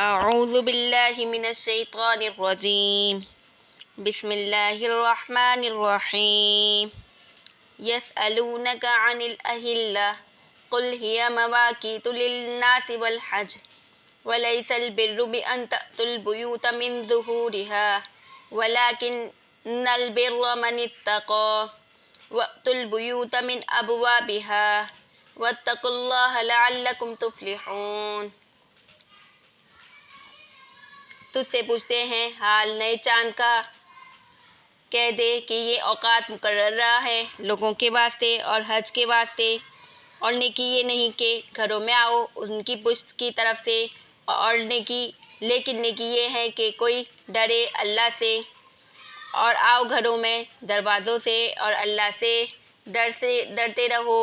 اعوذ باللہ من الشیطان الرجیم بسم اللہ الرحمن الرحیم یسألونک عن الأہلہ قل ہی مواقیت للناس والحج وليس البر بأن تأتوا البيوت من ظهورها ولكن البر من اتقى وأتوا البيوت من أبوابها واتقوا الله لعلكم تفلحون۔ تجھ سے پوچھتے ہیں حال نئے چاند کا، کہہ دے کہ یہ اوقات مقررہ ہے لوگوں کے واسطے اور حج کے واسطے، اور نیکی یہ نہیں کہ گھروں میں آؤ ان کی پشت کی طرف سے، اور لیکن نیکی یہ ہے کہ کوئی ڈرے اللہ سے، اور آؤ گھروں میں دروازوں سے اور اللہ سے ڈرتے رہو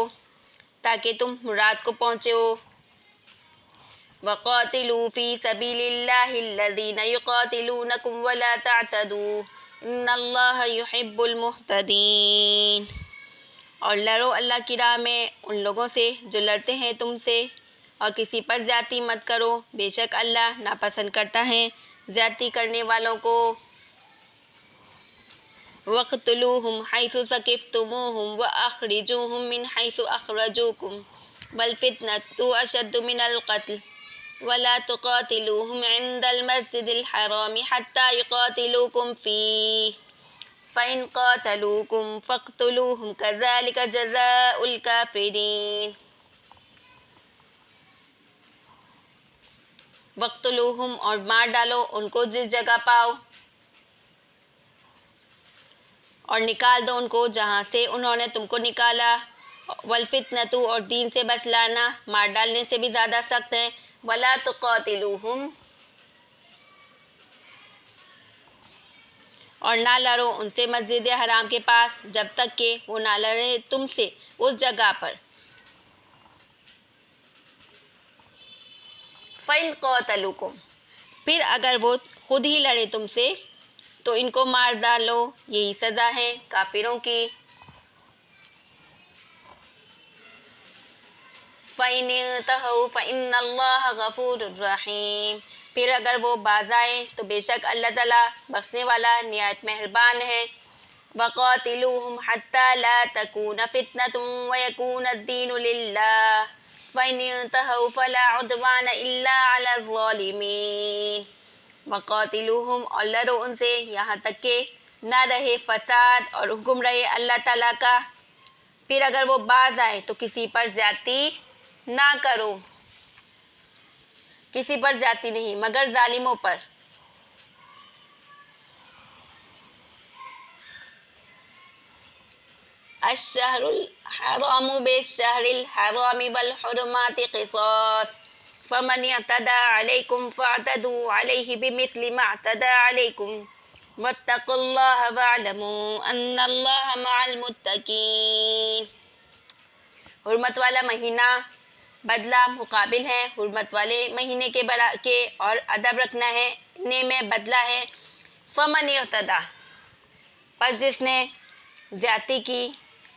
تاکہ تم مراد کو پہنچو۔ وَقَاتِلُوا فِي سَبِيلِ اللَّهِ الَّذِينَ يُقَاتِلُونَكُمْ وَلَا تَعْتَدُوا إِنَّ اللَّهَ يُحِبُّ الْمُعْتَدِينَ۔ اور لڑو اللہ کی راہ میں ان لوگوں سے جو لڑتے ہیں تم سے، اور کسی پر زیادتی مت کرو، بے شک اللہ ناپسند کرتا ہے زیادتی کرنے والوں کو۔ وَاقْتُلُوهُمْ حَيْثُ ثَقِفْتُمُوهُمْ وَأَخْرِجُوهُمْ مِنْ حَيْثُ أَخْرَجُوكُمْ وَالْفِتْنَةُ أَشَدُّ مِنَ الْقَتْلِ وَلَا تُقَاتِلُوهُمْ عِنْدَ الْمَسْجِدِ الْحَرَامِ حَتَّى يُقَاتِلُوكُمْ فِيهِ فَإِنْ قَاتَلُوكُمْ فَاقْتُلُوهُمْ كَذَلِكَ جَزَاءُ الْكَافِرِينَ۔ وَاقْتُلُوهُمْ اور مار ڈالو ان کو جس جگہ پاؤ، اور نکال دو ان کو جہاں سے انہوں نے تم کو نکالا۔ والفتنة اور دین سے بچ لانا مار ڈالنے سے بھی زیادہ سخت ہے۔ ولا تقاتلوہم اور نہ لڑو ان سے مسجد حرام کے پاس جب تک کہ وہ نہ لڑے تم سے اس جگہ پر۔ فَإِنْ قَاتَلُوكُمْ پھر اگر وہ خود ہی لڑے تم سے تو ان کو مار ڈالو، یہی سزا ہے کافروں کی۔ فَإِنِ انْتَهَوْا فَإِنَّ اللَّهَ غَفُورٌ رَحِيمٌ پھر اگر وہ باز آئے تو بے شک اللہ تعالیٰ بخشنے والا نہایت مہربان ہے۔ وَقَاتِلُوهُمْ حَتَّى لَا تَكُونَ فِتْنَةٌ وَيَكُونَ الدِّينُ لِلَّهِ فَإِنِ انْتَهَوْا فَلَا عُدْوَانَ إِلَّا عَلَى الظَّالِمِينَ۔ وَقَاتِلُوهُمْ اور لڑو ان سے یہاں تک کہ نہ رہے فساد اور حکم رہے اللہ تعالیٰ کا۔ پھر اگر وہ باز آئے تو کسی پر زیادتی نہ کرو، کسی پر زیادتی نہیں مگر ظالموں پر۔ الشہر الحرام بالشہر الحرام والحرمات قصاص فمن اعتدى علیکم فاعتدوا علیہ بمثل ما اعتدى علیکم واتقوا اللہ واعلموا ان اللہ مع المتقین۔ حرمت والا مہینہ بدلہ مقابل ہے حرمت والے مہینے کے اور ادب رکھنا ہے میں بدلہ ہے۔ فمن اعتدى پس جس نے زیادتی کی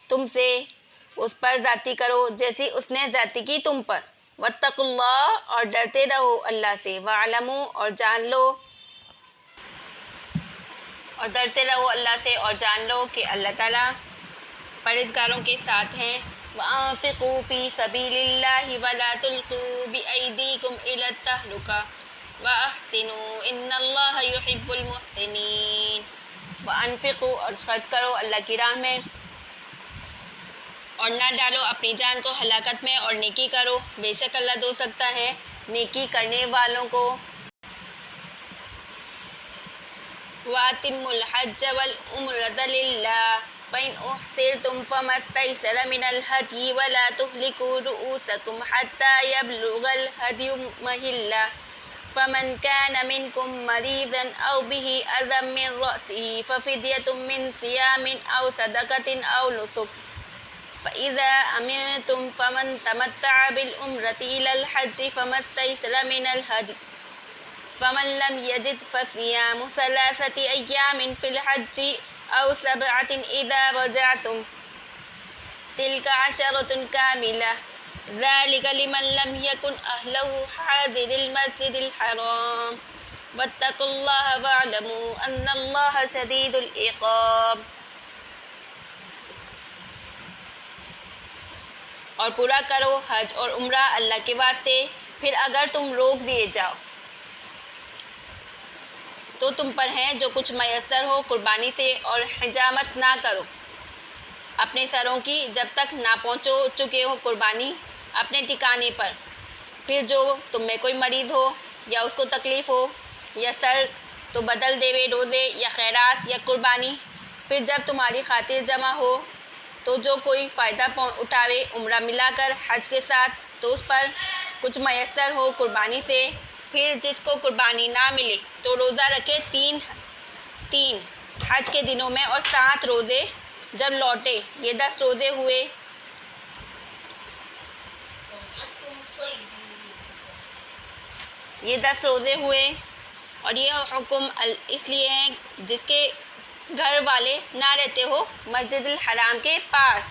تم سے اس پر زیادتی کرو جیسی اس نے زیادتی کی تم پر۔ واتقوا اللہ اور ڈرتے رہو اللہ سے، واعلموا اور جان لو، اور ڈرتے رہو اللہ سے اور جان لو کہ اللہ تعالیٰ پرہیزگاروں کے ساتھ ہیں۔ وَأَنفِقُوا فِي سَبِيلِ اللَّهِ وَلَا تُلْقُوا بِأَيْدِيكُمْ إِلَى التَّهْلُكَةِ وَأَحْسِنُوا إِنَّ اللَّهَ يُحِبُّ الْمُحْسِنِينَ۔ وَأَنفِقُوا اور خرچ کرو اللہ کی راہ میں، اور نہ ڈالو اپنی جان کو ہلاکت میں، اور نیکی کرو بے شک اللہ دو سکتا ہے نیکی کرنے والوں کو۔ وَأَتِمُّوا الْحَجَّ وَالْعُمْرَةَ لِلَّهِ فَإِنْ أُحْصِرْتُمْ فَمَا اسْتَيْسَرَ مِنَ الْهَدْيِ وَلَا تُهْلِكُوا رُءُوسَكُمْ حَتَّى يَبْلُغَ الْهَدْيُ مَحِلَّهُ فَمَنْ كَانَ مِنْكُمْ مَرِيضًا أَوْ بِهِ أَذًى مِنْ رَأْسِهِ فَفِدْيَةٌ مِنْ صِيَامٍ أَوْ صَدَقَةٍ أَوْ نُسُكٍ فَإِذَا أَمِنْتُمْ فَمَنْ تَمَتَّعَ بِالْعُمْرَةِ إِلَى الْحَجِّ فَمَا اسْتَيْسَرَ مِنَ الْهَدْيِ فَمَنْ لَمْ يَجِدْ فَصِيَامُ ثَلَاثَةِ أَيَّامٍ فِي الْحَجِّ أَوْ سَبْعَةٍ إِذَا رَجَعْتُمْ تِلْكَ عَشَرَةٌ كَامِلَةٌ ذَلِكَ لِمَن لَّمْ يَكُنْ أَهْلُهُ حَاضِرِ الْمَسْجِدِ الْحَرَامِ وَاتَّقُوا اللَّهَ وَاعْلَمُوا أَنَّ اللَّهَ شَدِيدُ الْعِقَابِ۔ اور پورا کرو حج اور عمرہ اللہ کے واسطے، پھر اگر تم روک دیے جاؤ تو تم پر ہیں جو کچھ میسر ہو قربانی سے، اور حجامت نہ کرو اپنے سروں کی جب تک نہ پہنچو چکے ہو قربانی اپنے ٹھکانے پر۔ پھر جو تم میں کوئی مریض ہو یا اس کو تکلیف ہو یا سر تو بدل دیوے روزے یا خیرات یا قربانی۔ پھر جب تمہاری خاطر جمع ہو تو جو کوئی فائدہ اٹھاوے عمرہ ملا کر حج کے ساتھ تو اس پر کچھ میسر ہو قربانی سے۔ پھر جس کو قربانی نہ ملے تو روزہ رکھے تین حج کے دنوں میں اور 7 روزے جب لوٹے، یہ 10 روزے ہوئے۔ اور یہ حکم اس لیے ہے جس کے گھر والے نہ رہتے ہو مسجد الحرام کے پاس۔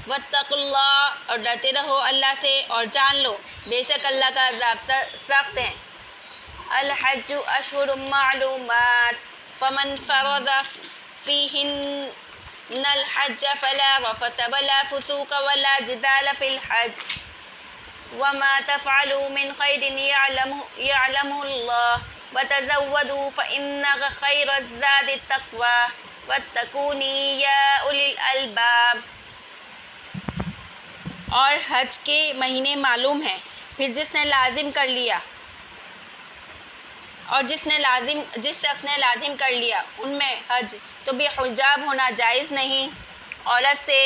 واتقوا اللہ، اور ڈرتے رہو اللہ سے، اور جان لو بے شک اللہ کا عذاب سخت ہے۔ الحج اشہر معلومات فمن فرض فیہن الحج فلا رفث ولا فسوق ولا جدال فی الحج وما تفعلوا من خیر یعلمہ اللہ وتزودوا فإن خیر الزاد التقوی واتقون یا اولی الالباب۔ اور حج کے مہینے معلوم ہیں، پھر جس شخص نے لازم کر لیا ان میں حج تو بے حجاب ہونا جائز نہیں عورت سے،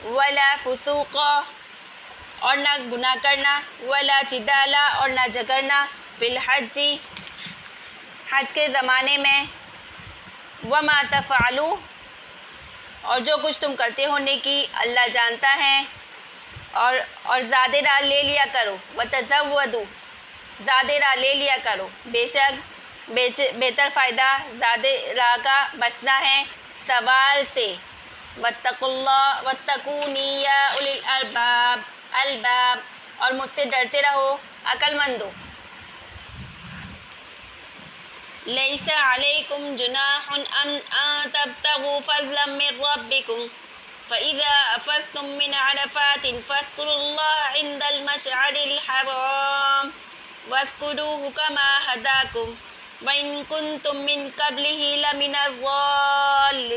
ولا فسوق اور نہ گناہ کرنا، ولا جدال اور نہ جھگڑنا، فی الحج حج کے زمانے میں، وما تفعلوا اور جو کچھ تم کرتے ہو نیکی اللہ جانتا ہے، اور زاد راہ لے لیا کرو، وتزودوا زاد راہ لے لیا کرو، بے شک بہتر فائدہ زاد راہ کا بچنا ہے سوال سے۔ واتقونی یا اولی الالباب اور مجھ سے ڈرتے رہو عقل مندو۔ لیس علیکم جناح ان تبتغوا فضلا من ربکم فإذا أفضتم من عرفات فاذكروا الله عند المشعر الحرام واذكروه كما هداكم وإن كنتم من قبله لمن الضالين۔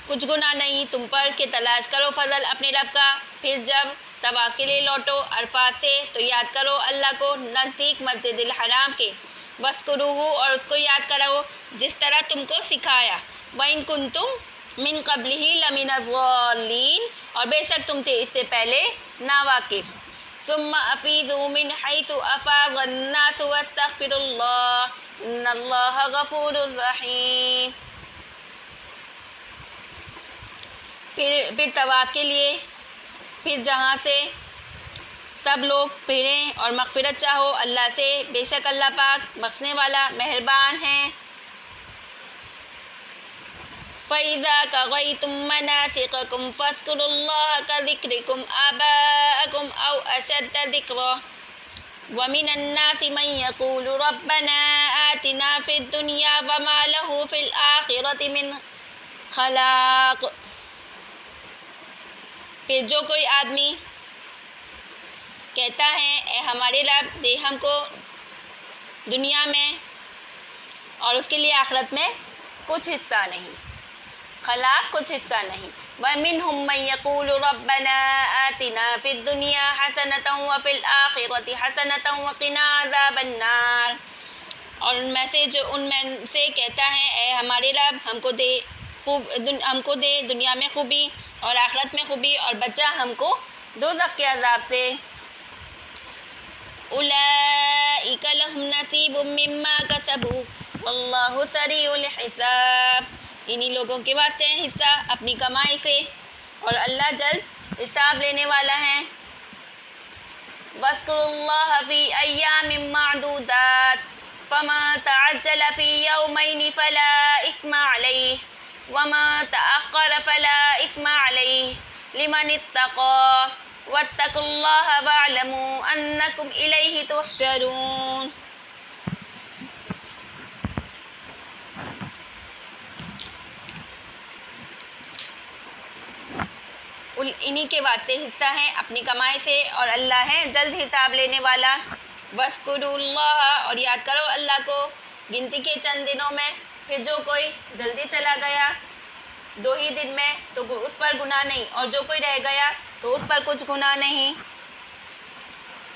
کچھ گناہ نہیں تم پر کہ تلاش کرو فضل اپنے رب کا، پھر جب طواف کے لیے لوٹو عرفات سے تو یاد کرو اللہ کو نزدیک مسجد الحرام کے، وَاذْكُرُوهُ اور اس کو یاد کرو جس طرح تم کو سکھایا، وَإِن كُنتُم مِّن قَبْلِهِ لَمِنَ الضَّالِّينَ اور بے شک تم تھے اس سے پہلے ناواقف۔ ثُمَّ أَفِيضُوا مِنْ حَيْثُ أَفَاضَ النَّاسُ وَاسْتَغْفِرُوا اللَّهَ إِنَّ اللَّهَ غَفُورٌ رَحِيمٌ۔ پھر طواف کے لیے پھر جہاں سے سب لوگ پھریں اور مغفرت چاہو اللہ سے، بے شک اللہ پاک بخشنے والا مہربان ہے۔ فَإِذَا قَضَيْتُم مَّنَاسِكَكُمْ فاذكروا اللَّهَ كذكركم آباءكم أو أشد ذكرا ومن الناس من يقول ربنا آتنا في الدنيا وما له في الآخرة من خلاق۔ پھر جو کوئی آدمی کہتا ہے اے ہمارے رب دے ہم کو دنیا میں اور اس کے لیے آخرت میں کچھ حصہ نہیں، خلاق کچھ حصہ نہیں۔ وَمِنْهُمْ مَنْ يَقُولُ رَبَّنَا آتِنَا فِي الدُّنْيَا حَسَنَةً وَفِي الْآخِرَةِ حَسَنَةً وَقِنَا عَذَابَ النَّارِ اور ان میں سے کہتا ہے اے ہمارے رب ہم کو دے دنیا میں خوبی اور آخرت میں خوبی اور بچا ہم کو دوزخ کے عذاب سے۔ أُولَئِكَ لَهُمْ نَصِيبٌ مِّمَّا كَسَبُوا وَاللَّهُ سَرِيعُ الْحِسَابِ انہی لوگوں کے واسطے ہیں حصہ اپنی کمائی سے اور اللہ جلد حساب لینے والا ہے۔ وَاذْكُرُوا اللَّهَ فِي أَيَّامٍ مَّعْدُودَاتٍ فَمَن تَعَجَّلَ فِي يَوْمَيْنِ فَلَا إِثْمَ عَلَيْهِ وما تأخر فلا إثم عليه لمن اتقى واتقوا الله واعلموا أنكم إليه تحشرون. انہی کے واسطے حصہ ہیں اپنی کمائی سے، اور اللہ ہے جلد حساب لینے والا. وَاذْكُرُوا اللَّهَ، اور یاد کرو اللہ کو گنتی کے چند دنوں میں. پھر جو کوئی جلدی چلا گیا 2 ہی دن میں تو اس پر گناہ نہیں، اور جو کوئی رہ گیا تو اس پر کچھ گناہ نہیں.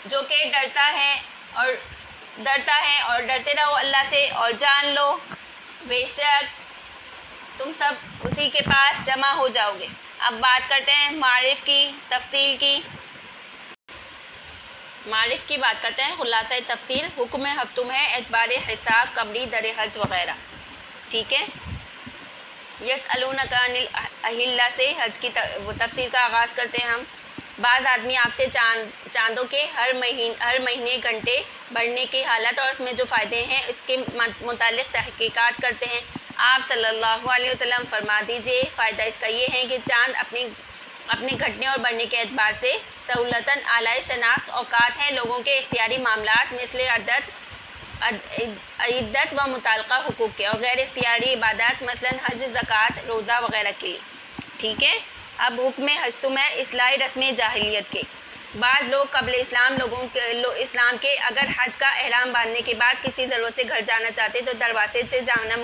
جو کہ ڈرتا ہے اور ڈرتے رہو اللہ سے، اور جان لو بے شک تم سب اسی کے پاس جمع ہو جاؤ گے. اب بات کرتے ہیں معرف کی تفصیل کی. معرف کی بات کرتے ہیں خلاصہ تفصیل. حکم ہفتم ہے اعتبار حساب، قمری، در حج وغیرہ. ٹھیک ہے. یسألونک عن الاہلہ سے حج کی تفصیل کا آغاز کرتے ہیں ہم. بعض آدمی آپ سے چاندوں کے ہر مہینے گھنٹے بڑھنے کی حالت اور اس میں جو فائدے ہیں اس کے متعلق تحقیقات کرتے ہیں. آپ صلی اللہ علیہ وسلم فرما دیجئے فائدہ اس کا یہ ہے کہ چاند اپنے گھٹنے اور بڑھنے کے اعتبار سے سہولتاً اعلی شناخت اوقات ہیں لوگوں کے اختیاری معاملات مثل عدت و متعلقہ حقوق کے، اور غیر اختیاری عبادات مثلاً حج، زکوٰۃ، روزہ وغیرہ کے لیے. ٹھیک ہے. اب حکم ہجتم ہے اصلاح رسم جاہلیت کے. بعض لوگ قبل اسلام کے اگر حج کا احرام باندھنے کے بعد کسی ضرورت سے گھر جانا چاہتے تو دروازے سے جانا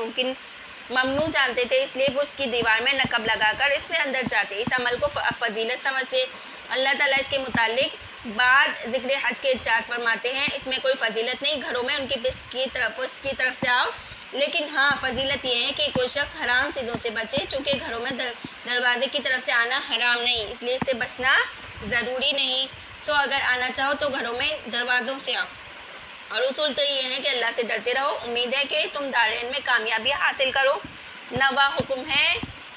ممنوع جانتے تھے، اس لیے پشت کی دیوار میں نقب لگا کر اس سے اندر جاتے. اس عمل کو فضیلت سمجھتے. اللہ تعالیٰ اس کے متعلق بعد ذکر حج کے ارشاد فرماتے ہیں اس میں کوئی فضیلت نہیں، گھروں میں ان کی پشت کی طرف سے آؤ، لیکن ہاں فضیلت یہ ہے کہ کوئی شخص حرام چیزوں سے بچے، چونکہ گھروں میں دروازے کی طرف سے آنا حرام نہیں، اس لیے اس سے بچنا ضروری نہیں. اگر آنا چاہو تو گھروں میں دروازوں سے آؤ. اور اصول تو یہ ہے کہ اللہ سے ڈرتے رہو. امید ہے کہ تم دارین میں کامیابی حاصل کرو. نواں حکم ہے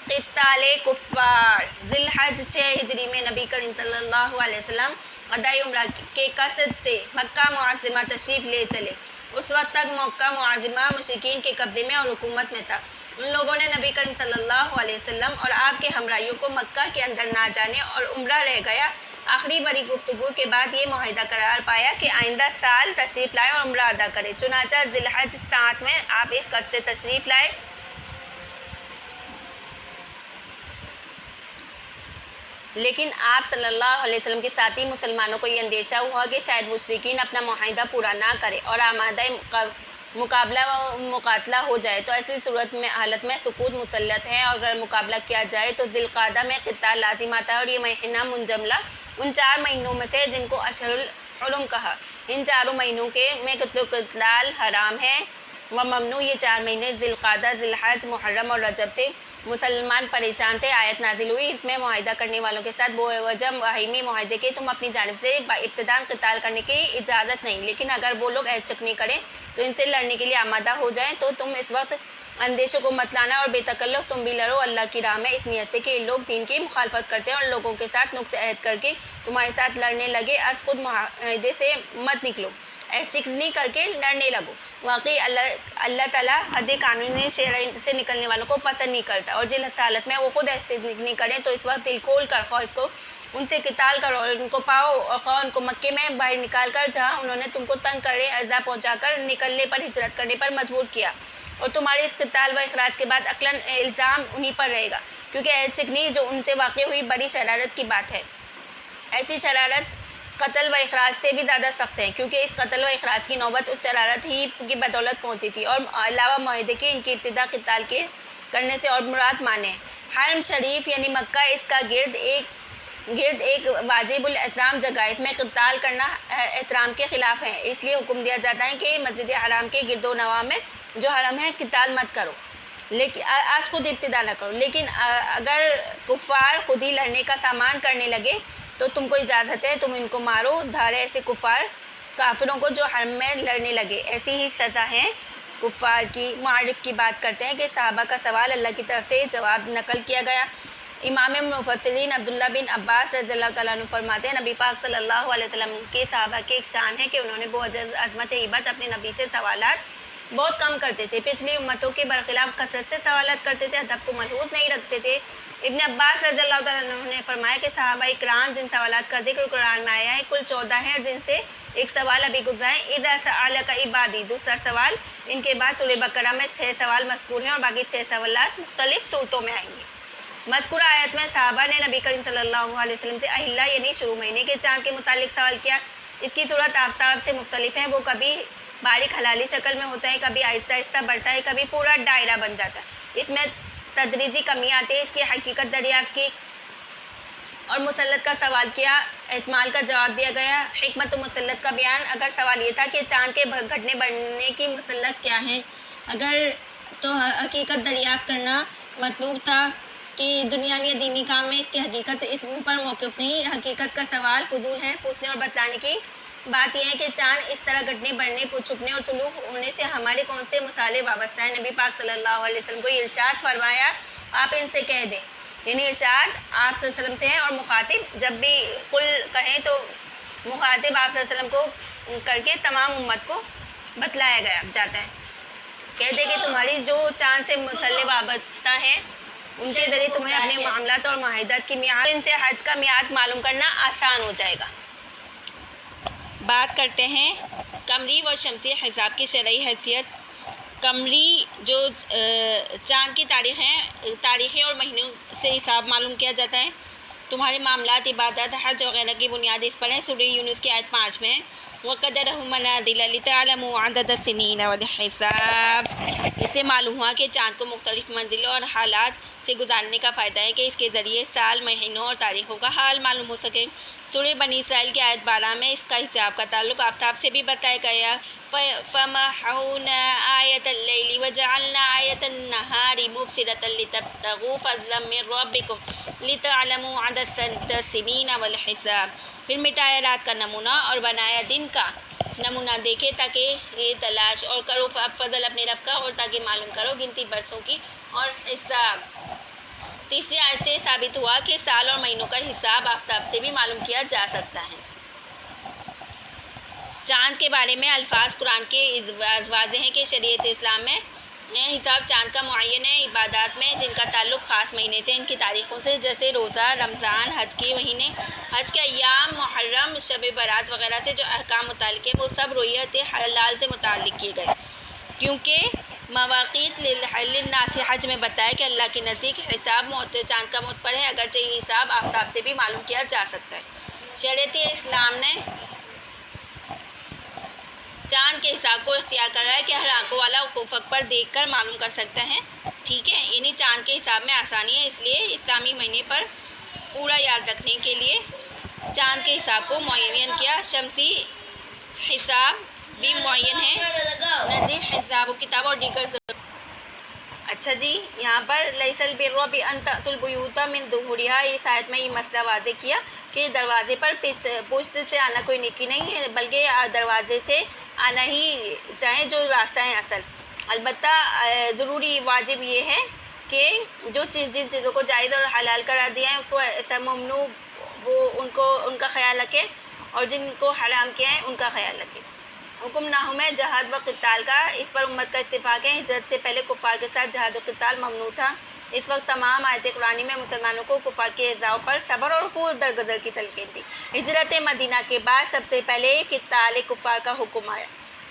قتال کفار. ذی الحج 6 ہجری میں نبی کریم صلی اللہ علیہ وسلم ادائی عمرہ کے قصد سے مکہ معظمہ تشریف لے چلے. اس وقت تک مکہ معظمہ مشرکین کے قبضے میں اور حکومت میں تھا. ان لوگوں نے نبی کریم صلی اللہ علیہ وسلم اور آپ کے ہمراہیوں کو مکہ کے اندر نہ جانے اور عمرہ رہ گیا. آخری بڑی گفتگو کے بعد یہ معاہدہ قرار پایا کہ آئندہ سال تشریف لائے اور عمرہ ادا کرے. چنانچہ ذی الحج 7 میں آپ اس قصد سے تشریف لائے. لیکن آپ صلی اللہ علیہ وسلم کے ساتھی مسلمانوں کو یہ اندیشہ ہوا کہ شاید مشرکین اپنا معاہدہ پورا نہ کرے اور آمادہ مقابلہ و مقاتلہ ہو جائے، تو ایسی صورت میں حالت میں سکوت مسلط ہے، اور اگر مقابلہ کیا جائے تو ذی القعدہ میں قتال لازم آتا ہے. اور یہ مہینہ منجملہ ان 4 مہینوں میں سے جن کو اشہر الحرم کہا. ان 4 مہینوں میں قتل و قتال حرام ہے و ممنوع. یہ 4 مہینے ذی القعدہ، ذی الحج، محرم اور رجب تھے. مسلمان پریشان تھے. آیت نازل ہوئی اس میں معاہدہ کرنے والوں کے ساتھ وجہ باہمی معاہدے کے تم اپنی جانب سے ابتداً قتال کرنے کی اجازت نہیں، لیکن اگر وہ لوگ عہد چکنی کریں تو ان سے لڑنے کے لیے آمادہ ہو جائیں تو تم اس وقت اندیشوں کو مت لانا اور بے تکلف تم بھی لڑو اللہ کی راہ میں، اس نیت سے کہ یہ لوگ دین کی مخالفت کرتے ہیں اور لوگوں کے ساتھ نقص عہد کر کے تمہارے ساتھ لڑنے لگے. از خود معاہدے سے مت نکلو، چکنی کر کے لڑنے لگو. واقعی اللہ تعالیٰ حد قانونی سے نکلنے والوں کو پسند نہیں کرتا، اور جس حالت میں وہ خود چکنی کریں تو اس وقت دل کھول کر خواہ اس کو ان سے قتال کرو اور ان کو پاؤ، اور خواہ ان کو مکے میں باہر نکال کر جہاں انہوں نے تم کو تنگ کرے ایذا پہنچا کر نکلنے پر ہجرت کرنے پر مجبور کیا. اور تمہارے اس قتال و اخراج کے بعد عقلاً الزام انہی پر رہے گا، کیونکہ عہد چکنی جو ان سے واقع ہوئی بڑی شرارت کی بات ہے. ایسی شرارت قتل و اخراج سے بھی زیادہ سخت ہے، کیونکہ اس قتل و اخراج کی نوبت اس شرارت ہی کی بدولت پہنچی تھی، اور علاوہ معاہدے کے ان کی ابتدا قتال کے کرنے سے اور مراد مانے. حرم شریف یعنی مکہ اس کا گرد ایک واجب الاحترام جگہ ہے، اس میں قتال کرنا احترام کے خلاف ہے. اس لیے حکم دیا جاتا ہے کہ مسجد حرام کے گرد و نواح میں جو حرم ہے قتال مت کرو، لیکن آج خود ابتدا نہ کرو. لیکن اگر کفار خود ہی لڑنے کا سامان کرنے لگے تو تم کو اجازت ہے تم ان کو مارو. دھارے ایسے کافروں کو جو حرم میں لڑنے لگے، ایسی ہی سزا ہے کفار کی. معرف کی بات کرتے ہیں کہ صحابہ کا سوال اللہ کی طرف سے جواب نقل کیا گیا. امام مفسرین عبداللہ بن عباس رضی اللہ تعالیٰ عنہ فرماتے ہیں نبی پاک صلی اللہ علیہ وسلم کے صحابہ کی ایک شان ہے کہ انہوں نے بہت عظمت ہیبت اپنے نبی سے سوالات بہت کم کرتے تھے، پچھلی امتوں کے برخلاف کثرت سے سوالات کرتے تھے، ادب کو ملحوظ نہیں رکھتے تھے۔ ابن عباس رضی اللہ تعالیٰ عنہ نے فرمایا کہ صحابہ اکرام جن سوالات کا ذکر قرآن میں آیا ہے کل 14 ہیں، جن سے ایک سوال ابھی گزرا ہے، اذا سألک عبادی، دوسرا سوال۔ ان کے بعد سورہ بقرہ میں 6 سوال مذکور ہیں اور باقی 6 سوالات مختلف صورتوں میں آئیں گے۔ مذکورہ آیت میں صحابہ نے نبی کریم صلی اللہ علیہ وسلم سے اہلہ یعنی شروع مہینے کے چاند کے متعلق سوال کیا۔ اس کی صورت آفتاب سے مختلف ہے، وہ کبھی باریک ہلالی شکل میں ہوتا ہے، کبھی آہستہ آہستہ بڑھتا ہے، کبھی پورا دائرہ بن جاتا ہے۔ اس میں تدریجی کمی آتی ہے، اس کی حقیقت دریافت کی اور مسلط کا سوال کیا، احتمال کا جواب دیا گیا۔ حکمت و مسلط کا بیان، اگر سوال یہ تھا کہ چاند کے گھٹنے بڑھنے کی مسلط کیا ہے، اگر تو حقیقت دریافت کرنا مطلوب تھا کہ دنیاوی یا دینی کام میں اس کی حقیقت اس پر موقف نہیں۔ حقیقت کا سوال فضول ہے۔ پوچھنے اور بتلانے کی بات یہ ہے کہ چاند اس طرح گھٹنے بڑھنے چھپنے اور طلوع ہونے سے ہمارے کون سے مسالے وابستہ ہیں۔ نبی پاک صلی اللہ علیہ وسلم کو یہ ارشاد فرمایا، آپ ان سے کہہ دیں، یعنی ارشاد آپ صلی اللہ علیہ وسلم سے ہے، اور مخاطب جب بھی کل کہیں تو مخاطب آپ صلی اللہ علیہ وسلم کو کر کے تمام امت کو بتلایا گیا جاتا ہے۔ کہہ دے کہ تمہاری جو چاند سے مسئلے وابستہ ہیں ان کے ذریعے تمہیں اپنے معاملات اور معاہدات کی میعاد، ان سے حج کا میعاد معلوم کرنا آسان ہو جائے گا۔ بات کرتے ہیں قمری و شمسی حساب کی شرعی حیثیت۔ قمری جو چاند کی تاریخیں اور مہینوں سے حساب معلوم کیا جاتا ہے۔ تمہارے معاملات، عبادات، حج وغیرہ کی بنیاد اس پر ہے۔ سورہ یونس کی آیت 5 میں وَقَدَرَهُ مَنَازِلَ لِتَعْلَمُوا عَدَدَ السِّنِينَ وَالْحِسَابَ، اس سے معلوم ہوا کہ چاند کو مختلف منزلوں اور حالات سے گزارنے کا فائدہ ہے کہ اس کے ذریعے سال، مہینوں اور تاریخوں کا حال معلوم ہو سکے۔ سورہ بنی اسرائیل کی آیت 12 میں اس کا حساب کا تعلق آفتاب سے بھی بتایا گیا۔ فَمَحَوْنَا آیَةَ اللَّيْلِ وَجَعَلْنَا آیَةَ النَّهَارِ مُبْصِرَةً لِتَبْتَغُوا فَضْلًا مِّن رَّبِّكُمْ لِتَعْلَمُوا عَدَدَ السِّنِينَ وَالْحِسَابَ، پھر مٹایا رات کا نمونہ اور بنایا دن کا نمونہ دیکھے تاکہ یہ تلاش اور کرو فضل اپنے رب کا، اور تاکہ معلوم کرو گنتی برسوں کی اور حساب۔ تیسری آیت سے ثابت ہوا کہ سال اور مہینوں کا حساب آفتاب سے بھی معلوم کیا جا سکتا ہے۔ چاند کے بارے میں الفاظ قرآن کے واضح ہیں کہ شریعت اسلام میں حساب چاند کا معین ہے۔ عبادات میں جن کا تعلق خاص مہینے سے، ان کی تاریخوں سے، جیسے روزہ، رمضان، حج کے مہینے، حج کے ایام، محرم، شب برات وغیرہ سے جو احکام متعلق ہیں وہ سب رویت حلال سے متعلق کیے گئے، کیونکہ مواقیت للناس حج میں بتایا کہ اللہ کے نزدیک حساب چاند کا معتبر ہے، اگرچہ یہ حساب آفتاب سے بھی معلوم کیا جا سکتا ہے۔ شریعت اسلام نے چاند کے حساب کو اختیار کر رہا ہے کہ ہر آنکھوں والا افق پر دیکھ کر معلوم کر سکتا ہے، ٹھیک ہے، یعنی چاند کے حساب میں آسانی ہے، اس لیے اسلامی مہینے پر پورا یاد رکھنے کے لیے چاند کے حساب کو معین کیا۔ شمسی حساب بھی معین ہے، نجی حساب و کتاب اور دیگر اچھا جی، یہاں پر لیس البر بان تأتوا البیوت من ظہورها، اس آیت میں یہ مسئلہ واضح کیا کہ دروازے پر پشت سے آنا کوئی نیکی نہیں ہے، بلکہ دروازے سے آنا ہی چاہے جو راستہ ہے اصل۔ البتہ ضروری واجب یہ ہے کہ جن چیزوں کو جائز اور حلال قرار دیا ہے اس کو ایسا ممنوع وہ ان کا خیال رکھے، اور جن کو حرام کیا ہے ان کا خیال رکھے۔ حکم نامہ ہے جہاد و قتال کا، اس پر امت کا اتفاق ہے۔ ہجرت سے پہلے کفار کے ساتھ جہاد و قتال ممنوع تھا۔ اس وقت تمام آیت قرآنی میں مسلمانوں کو کفار کے ایذاء پر صبر اور فوت درگزر کی تلقین تھی۔ ہجرت مدینہ کے بعد سب سے پہلے قتال کفار کا حکم آیا۔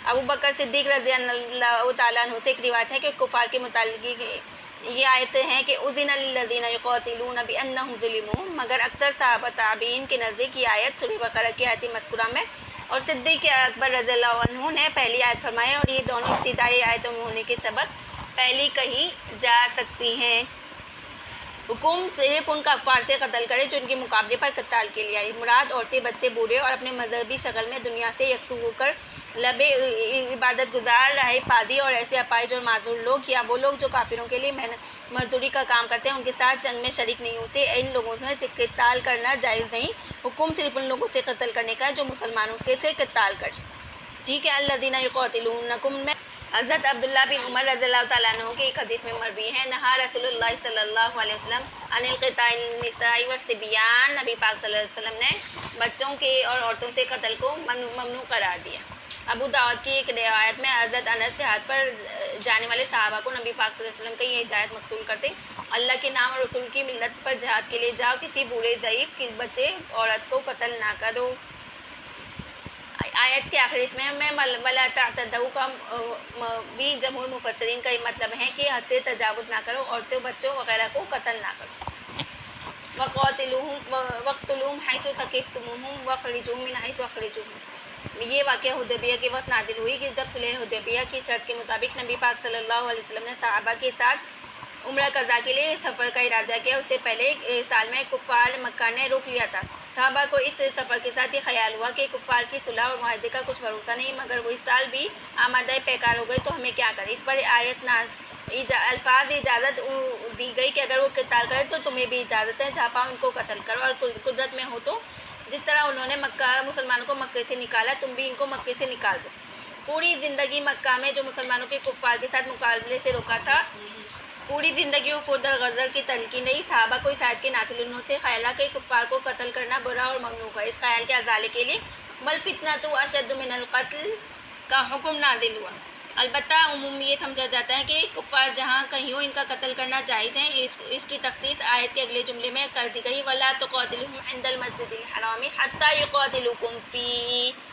ابو بکر صدیق رضی اللہ تعالیٰ عنہ سے ایک روایت ہے کہ کفار کے متعلق یہ آیتیں ہیں کہ اذن للذین یقاتلون بانہم ظلموا، مگر اکثر صحابہ تابعین کے نزدیک یہ آیت سورہ بقرہ کی آیت مذکورہ میں اور صدیق اکبر رضی اللہ عنہ نے پہلی آیت فرمائی، اور یہ دونوں ابتدائی آیتوں میں ہونے کے سبب پہلی کہی جا سکتی ہیں۔ حکم صرف ان کفار سے قتل کرے جو ان کے مقابلے پر قتال کے لیے آئے، مراد عورتیں، بچے، بوڑھے اور اپنے مذہبی شکل میں دنیا سے یکسو ہو کر لبے عبادت گزار، راہ پادی اور ایسے اپاہج اور معذور لوگ، یا وہ لوگ جو کافروں کے لیے محنت مزدوری کا کام کرتے ہیں، ان کے ساتھ جنگ میں شریک نہیں ہوتے، ان لوگوں میں قتال کرنا جائز نہیں۔ حکم صرف ان لوگوں سے قتل کرنے کا ہے جو مسلمانوں کے سے قتال کریں، ٹھیک ہے۔ الذین یقاتلونکم میں حضرت عبداللہ بن عمر رضی اللہ تعالیٰ عنہ کی ایک حدیث میں مروی ہے، نہا رسول اللہ صلی اللہ علیہ وسلم عن القتال النساء والصبیان، نبی پاک صلی اللہ علیہ وسلم نے بچوں کے اور عورتوں سے قتل کو ممنوع قرار دیا۔ ابو داؤد کی ایک روایت میں حضرت انس جہاد پر جانے والے صحابہ کو نبی پاک صلی اللہ علیہ وسلم کی یہ ہدایت مقتول کرتے، اللہ کے نام اور رسول کی ملت پر جہاد کے لیے جاؤ، کسی بوڑھے ضعیف بچے عورت کو قتل نہ کرو۔ آیت کے آخر اس میں ولا تعتدوا کا بھی جمہور مفسرین کا یہ مطلب ہے کہ حد سے تجاوز نہ کرو، عورتوں بچوں وغیرہ کو قتل نہ کرو۔ وَاقْتُلُوهُمْ حَيْثُ ثَقِفْتُمُوهُمْ وَأَخْرِجُوهُمْ مِنْ حَيْثُ أَخْرَجُوكُمْ۔ یہ واقعہ حدیبیہ کے وقت نازل ہوئی کہ جب صلح حدیبیہ کی شرط کے مطابق نبی پاک صلی اللہ علیہ وسلم نے صحابہ کے ساتھ عمرہ قضا کے لیے سفر کا ارادہ کیا، اس سے پہلے سال میں کفار مکہ نے روک لیا تھا۔ صحابہ کو اس سفر کے ساتھ یہ خیال ہوا کہ کفار کی صلح اور معاہدے کا کچھ بھروسہ نہیں، مگر وہ اس سال بھی آمادہ پیکار ہو گئے تو ہمیں کیا کریں۔ اس پر آیت الفاظ اجازت دی گئی کہ اگر وہ قتال کرے تو تمہیں بھی اجازت ہے، جہاں پاؤ ان کو قتل کرو، اور قدرت میں ہو تو جس طرح انہوں نے مسلمانوں کو مکے سے نکالا تم بھی ان کو مکے سے نکال دو۔ پوری زندگی مکہ میں جو مسلمانوں کے کفار کے ساتھ مقابلے سے روکا تھا، پوری زندگی وفود الغزر کی تلقین رہی۔ صحابہ کو اس آیت کے نازل ہونے سے خیال کہ کفار کو قتل کرنا برا اور ممنوع ہے، اس خیال کے ازالے کے لیے والفتنۃ اشد من القتل کا حکم نازل ہوا۔ البتہ عموم یہ سمجھا جاتا ہے کہ کفار جہاں کہیں ہو ان کا قتل کرنا جائز ہے۔ اس کی تخصیص آیت کے اگلے جملے میں کر دی گئی وَلَا تُقَاتِلُوهُمْ عِنْدَ الْمَسْجِدِ الْحَرَامِ حَتَّىٰ يُقَاتِلُوكُمْ فِيهِ۔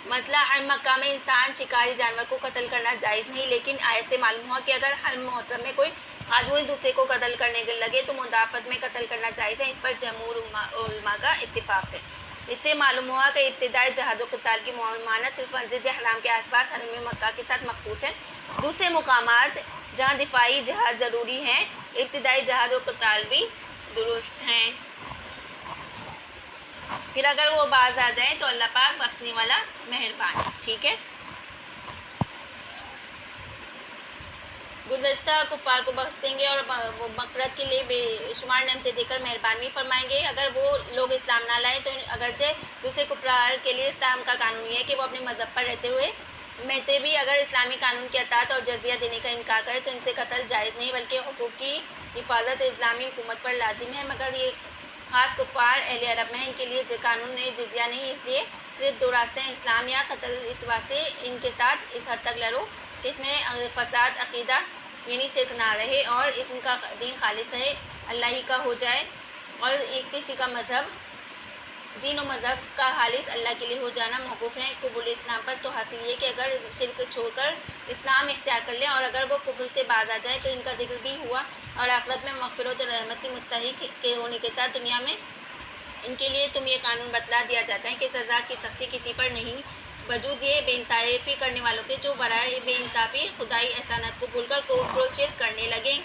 مسئلہ حرم مکہ میں انسان شکاری جانور کو قتل کرنا جائز نہیں، لیکن آیت سے معلوم ہوا کہ اگر حرم محترم میں کوئی آدمی دوسرے کو قتل کرنے لگے تو مدافعت میں قتل کرنا جائز ہے، اس پر جمہور علماء کا اتفاق ہے۔ اس سے معلوم ہوا کہ ابتدائی جہاد و قتال کی ممانعت صرف مسجد حرام کے آس پاس حرم مکہ کے ساتھ مخصوص ہے۔ دوسرے مقامات جہاں دفاعی جہاد ضروری ہے، ابتدائی جہاد و قتال بھی درست ہیں۔ پھر اگر وہ باز آ جائیں تو اللہ پاک بخشنے والا مہربان، ٹھیک ہے۔ گزشتہ کفار کو بخش دیں گے اور وہ مغفرت کے لیے بے شمار نعمتیں دے کر مہربان بھی فرمائیں گے اگر وہ لوگ اسلام نہ لائیں تو اگرچہ دوسرے کفار کے لیے اسلام کا قانون یہ ہے کہ وہ اپنے مذہب پر رہتے بھی اگر اسلامی قانون کی اطاعت اور جزیہ دینے کا انکار کرے تو ان سے قتل جائز نہیں، بلکہ حقوق کی حفاظت اسلامی حکومت پر لازم ہے، مگر یہ خاص کفار اہل عرب میں ہیں، ان کے لیے قانون جزیہ نہیں، اس لیے صرف دو راستے ہیں، اسلام یا قتل۔ اس واسطے ان کے ساتھ اس حد تک لڑو کہ اس میں فساد عقیدہ یعنی شرک نہ رہے اور ان کا دین خالص ہے، اللہ ہی کا ہو جائے، اور کسی کا مذہب دین و مذہب کا خالص اللہ کے لیے ہو جانا موقوف ہے قبول اسلام پر۔ تو حاصل یہ کہ اگر شرک چھوڑ کر اسلام اختیار کر لیں اور اگر وہ کفر سے باز آ جائیں تو ان کا ذکر بھی ہوا اور آخرت میں مغفرت اور رحمت کی مستحق کے ہونے کے ساتھ دنیا میں ان کے لیے یہ قانون بتلا دیا جاتا ہے کہ سزا کی سختی کسی پر نہیں بجوز یہ بے انصافی کرنے والوں کے جو برائے بے انصافی خدائی احسانات کو بھول کر کفر و شرک کرنے لگے۔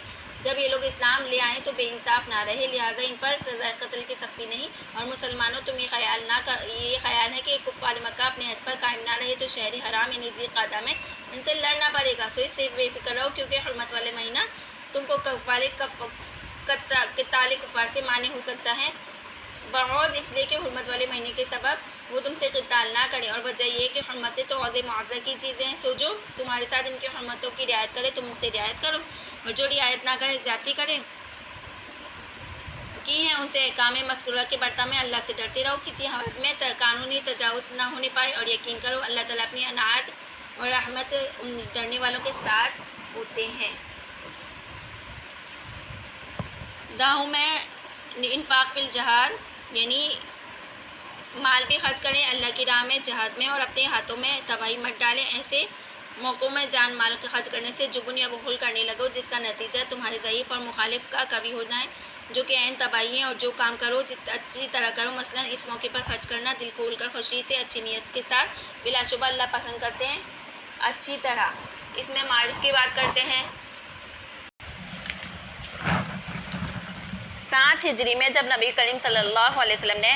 جب یہ لوگ اسلام لے آئیں تو بے انصاف نہ رہے، لہٰذا ان پر سزا قتل کی سختی نہیں۔ اور مسلمانوں تم یہ خیال ہے کہ کفار مکہ اپنے عہد پر قائم نہ رہے تو شہر حرام یعنی ذی القعدہ میں ان سے لڑنا پڑے گا، سو اس سے بے فکر رہو کیونکہ حرمت والے مہینہ تم کو قتال کفار سے مانع ہو سکتا ہے، بعوض اس لیے کہ حرمت والے مہینے کے سبب وہ تم سے قتال نہ کریں، اور وجہ یہ کہ حرمتیں تو عوض معاوضہ کی چیزیں ہیں، سو جو تمہارے ساتھ ان کی حرمتوں کی رعایت کرے تم ان سے رعایت کرو، اور جو رعایت نہ کرے زیادتی کرے کی ہیں ان سے احکام مذکورہ کے برتاؤ میں اللہ سے ڈرتے رہو، کسی حد میں قانونی تجاوز نہ ہونے پائے، اور یقین کرو اللہ تعالیٰ اپنی عنایت اور رحمت ان ڈرنے والوں کے ساتھ ہوتے ہیں۔ داؤں میں انفاق فی الجہاد یعنی مال بھی خرچ کریں اللہ کی راہ میں جہاد میں، اور اپنے ہاتھوں میں تباہی مت ڈالیں، ایسے موقعوں میں جان مال خرچ کرنے سے جبن یا بخل کرنے لگو جس کا نتیجہ تمہارے ضعیف اور مخالف کا کبھی ہونا ہے جو کہ عین تباہی ہے، اور جو کام کرو جس اچھی طرح کرو، مثلا اس موقع پر خرچ کرنا دل کھول کر خوشی سے اچھی نیت کے ساتھ، بلا شبہ اللہ پسند کرتے ہیں اچھی طرح۔ اس میں معرف کی بات کرتے ہیں۔ 7 ہجری میں جب نبی کریم صلی اللہ علیہ وسلم نے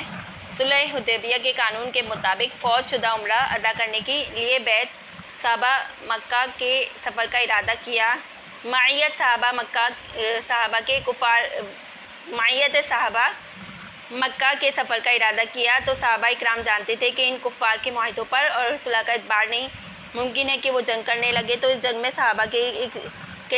صلح حدیبیہ کے قانون کے مطابق فوج شدہ عمرہ ادا کرنے کے لیے بیت صحابہ مکہ کے سفر کا ارادہ کیا، معیت صحابہ مکہ کے سفر کا ارادہ کیا تو صحابہ اکرام جانتے تھے کہ ان کفار کے معاہدوں پر اور صلح کا اعتبار نہیں ممکن ہے کہ وہ جنگ کرنے لگے، تو اس جنگ میں صحابہ کے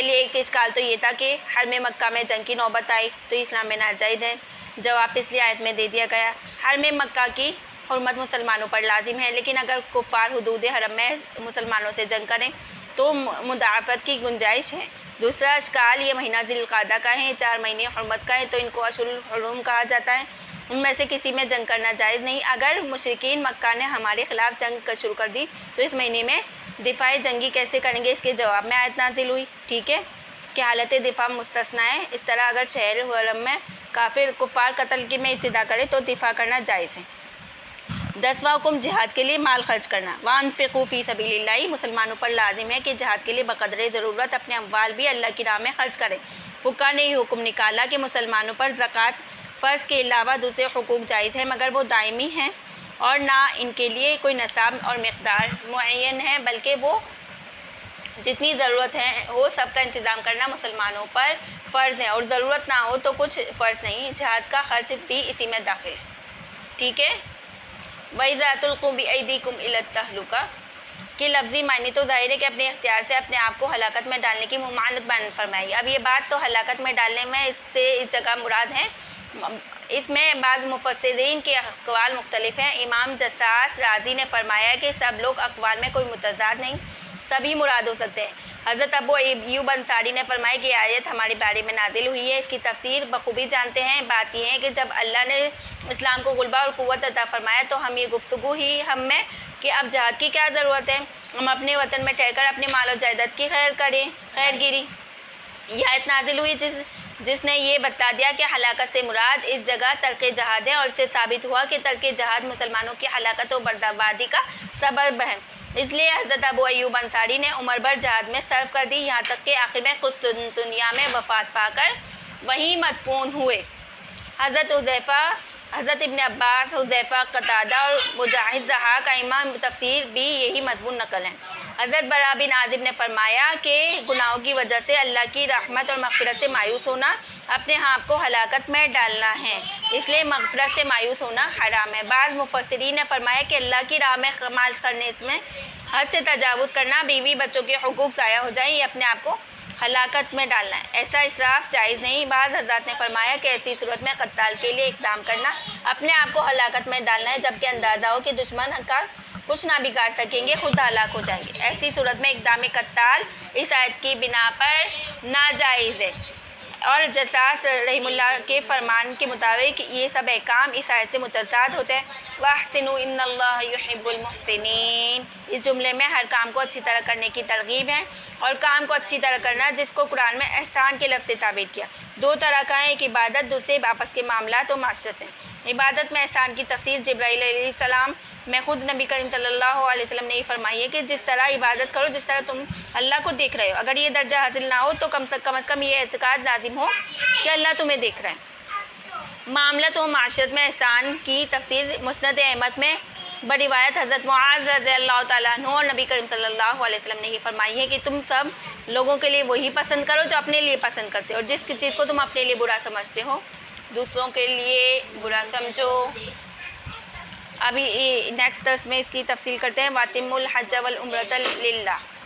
لیے ایک اشکال تو یہ تھا کہ حرم مکہ میں جنگ کی نوبت آئی تو اسلام میں ناجائز ہے۔ جواب اس لیے آیت میں دے دیا گیا، حرم مکہ کی حرمت مسلمانوں پر لازم ہے، لیکن اگر کفار حدود حرم میں مسلمانوں سے جنگ کریں تو مضاعفت کی گنجائش ہے۔ دوسرا اشکال، یہ مہینہ ذی القعدہ کا ہے، 4 مہینے حرمت کا ہے، تو ان کو اشہر الحرم کہا جاتا ہے، ان میں سے کسی میں جنگ کرنا جائز نہیں۔ اگر مشرکین مکہ نے ہمارے خلاف جنگ شروع کر دی تو اس مہینے میں دفاع جنگی کیسے کریں گے؟ اس کے جواب میں آیت نازل ہوئی، ٹھیک ہے، کہ حالت دفاع مستثنیٰ ہے۔ اس طرح اگر شہر حرم میں کفار قتل کی میں ابتدا کرے تو دفاع کرنا جائز ہے۔ 10واں حکم، جہاد کے لیے مال خرچ کرنا۔ وَأَنفِقُوا فِي سَبِيلِ اللَّهِ، مسلمانوں پر لازم ہے کہ جہاد کے لیے بقدر ضرورت اپنے اموال بھی اللہ کی راہ میں خرچ کریں۔ فقہاء نے یہ حکم نکالا کہ مسلمانوں پر زکوٰۃ فرض کے علاوہ دوسرے حقوق جائز ہیں، مگر وہ دائمی ہیں اور نہ ان کے لیے کوئی نصاب اور مقدار معین ہے، بلکہ وہ جتنی ضرورت ہے وہ سب کا انتظام کرنا مسلمانوں پر فرض ہے، اور ضرورت نہ ہو تو کچھ فرض نہیں۔ جہاد کا خرچ بھی اسی میں داخل ہے، ٹھیک ہے۔ وَإِذَا تُلْقُوا بِأَيْدِيكُمْ إِلَى التَّهْلُكَةِ کہ لفظی معنی تو ظاہر ہے کہ اپنے اختیار سے اپنے آپ کو ہلاکت میں ڈالنے کی ممانعت بیان فرمائی۔ اب یہ بات تو ہلاکت میں ڈالنے میں اس جگہ مراد ہے، اس میں بعض مفسرین کے اقوال مختلف ہیں۔ امام جساس رازی نے فرمایا کہ سب لوگ اقوال میں کوئی متضاد نہیں، سبھی مراد ہو سکتے ہیں۔ حضرت ابو ایوب انصاری نے فرمایا کہ یہ آیت ہمارے بارے میں نازل ہوئی ہے، اس کی تفسیر بخوبی جانتے ہیں۔ بات یہ ہے کہ جب اللہ نے اسلام کو غلبہ اور قوت عطا فرمایا تو ہم یہ گفتگو ہی ہم میں کہ اب جہاد کی کیا ضرورت ہے، ہم اپنے وطن میں ٹھہر کر اپنے مال و جائیداد کی خیر گیری۔ یہ آیت نازل ہوئی جس نے یہ بتا دیا کہ ہلاکت سے مراد اس جگہ ترک جہاد ہے، اور اس سے ثابت ہوا کہ ترک جہاد مسلمانوں کی ہلاکت و بربادی کا سبب ہے۔ اس لیے حضرت ابو ایوب انصاری نے عمر بھر جہاد میں صرف کر دی، یہاں تک کہ آخر میں قسطنطنیہ میں وفات پا کر وہیں مدفون ہوئے۔ حضرت ابن عباس، حذیفہ، قتادہ اور مجاہد ضحاک ائمہ تفسیر بھی یہی مضمون نقل ہیں۔ حضرت براء بن عازب نے فرمایا کہ گناہوں کی وجہ سے اللہ کی رحمت اور مغفرت سے مایوس ہونا اپنے آپ کو ہلاکت میں ڈالنا ہے، اس لیے مغفرت سے مایوس ہونا حرام ہے۔ بعض مفسرین نے فرمایا کہ اللہ کی راہ میں مال کرنے اس میں حد سے تجاوز کرنا، بیوی بچوں کے حقوق ضائع ہو جائیں، یہ اپنے آپ کو ہلاکت میں ڈالنا ہے، ایسا اسراف جائز نہیں۔ بعض حضرات نے فرمایا کہ ایسی صورت میں قتال کے لیے اقدام کرنا اپنے آپ کو ہلاکت میں ڈالنا ہے، جبکہ اندازہ ہو کہ دشمن کا کچھ نہ بگاڑ سکیں گے، خود ہلاک ہو جائیں گے۔ ایسی صورت میں اقدام قتال اس آیت کی بنا پر ناجائز ہے، اور جساس رحم اللہ کے فرمان کے مطابق یہ سب احکام اس آیت سے متضاد ہوتے ہیں۔ وَأَحْسِنُوا إِنَّ اللَّهَ يُحِبُّ الْمُحْسِنِينَ، اس جملے میں ہر کام کو اچھی طرح کرنے کی ترغیب ہے، اور کام کو اچھی طرح کرنا جس کو قرآن میں احسان کے لفظ سے تعبیر کیا، دو طرح کا ہے، ایک عبادت، دوسرے آپس کے معاملات و معاشرت ہیں۔ عبادت میں احسان کی تفسیر جبرائیل علیہ السلام میں خود نبی کریم صلی اللہ علیہ وسلم نے یہ فرمائی ہے کہ جس طرح عبادت کرو جس طرح تم اللہ کو دیکھ رہے ہو، اگر یہ درجہ حاصل نہ ہو تو کم از کم یہ اعتقاد لازم ہو کہ اللہ تمہیں دیکھ رہا ہے۔ معاملات و معاشرت میں احسان کی تفسیر مسند احمد میں بروایت حضرت معاذ رضی اللہ تعالیٰ عنہ اور نبی کریم صلی اللہ علیہ وسلم نے یہ فرمائی ہے کہ تم سب لوگوں کے لیے وہی پسند کرو جو اپنے لیے پسند کرتے ہو، اور جس چیز کو تم اپنے لیے برا سمجھتے ہو دوسروں کے لیے برا سمجھو۔ ابھی نیکسٹ درس میں اس کی تفصیل کرتے ہیں۔ وَأَتِمُّوا الْحَجَّ وَالْعُمْرَةَ لِلَّهِ۔